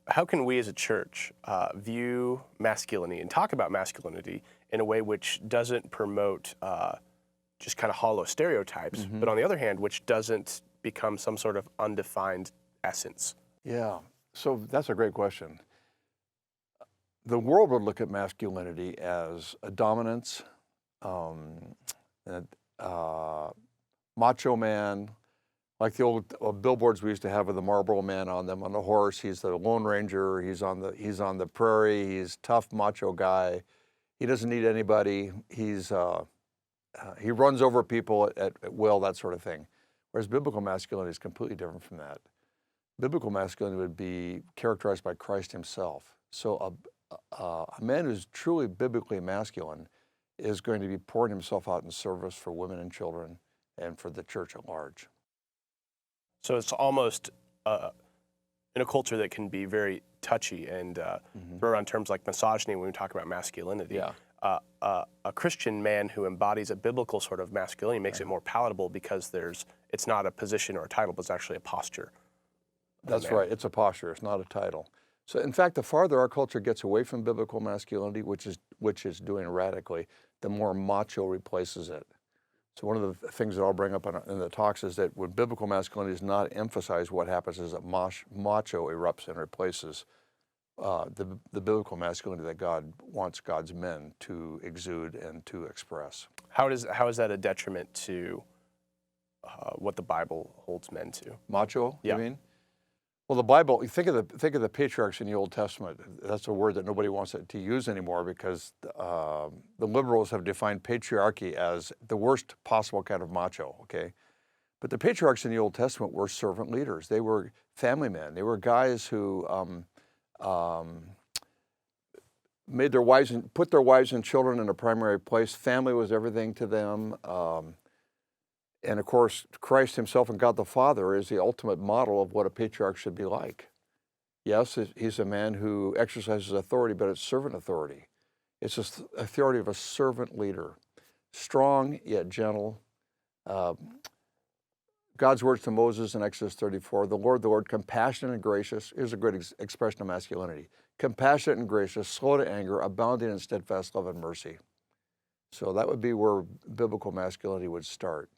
how can we as a church view masculinity and talk about masculinity in a way which doesn't promote just kind of hollow stereotypes, but on the other hand, which doesn't become some sort of undefined essence? Yeah, so that's a great question. The world would look at masculinity as a dominance, and, macho man, like the old billboards we used to have with the Marlboro Man on them on the horse. He's the Lone Ranger. He's on the prairie. He's tough, macho guy. He doesn't need anybody. He runs over people at will, that sort of thing. Whereas biblical masculinity is completely different from that. Biblical masculinity would be characterized by Christ himself. So a man who's truly biblically masculine is going to be pouring himself out in service for women and children and for the church at large. So it's almost in a culture that can be very touchy and throw around terms like misogyny when we talk about masculinity. Yeah. A Christian man who embodies a biblical sort of masculinity makes it more palatable because it's not a position or a title, but it's actually a posture. That's right. It's a posture. It's not a title. So, in fact, the farther our culture gets away from biblical masculinity, which is doing radically, the more macho replaces it. So one of the things that I'll bring up in the talks is that when biblical masculinity is not emphasized, what happens is that macho erupts and replaces the biblical masculinity that God wants God's men to exude and to express. How is that a detriment to what the Bible holds men to? Macho, Yeah. you mean? Well, the Bible, you think of the patriarchs in the Old Testament. That's a word that nobody wants to use anymore because the liberals have defined patriarchy as the worst possible kind of macho, okay? But the patriarchs in the Old Testament were servant leaders. They were family men. They were guys who put their wives and children in a primary place. Family was everything to them. And of course, Christ himself and God the Father is the ultimate model of what a patriarch should be like. Yes, he's a man who exercises authority, but it's servant authority. It's the authority of a servant leader, strong yet gentle. God's words to Moses in Exodus 34, the Lord, compassionate and gracious. Here's a great expression of masculinity. Compassionate and gracious, slow to anger, abounding in steadfast love and mercy. So that would be where biblical masculinity would start.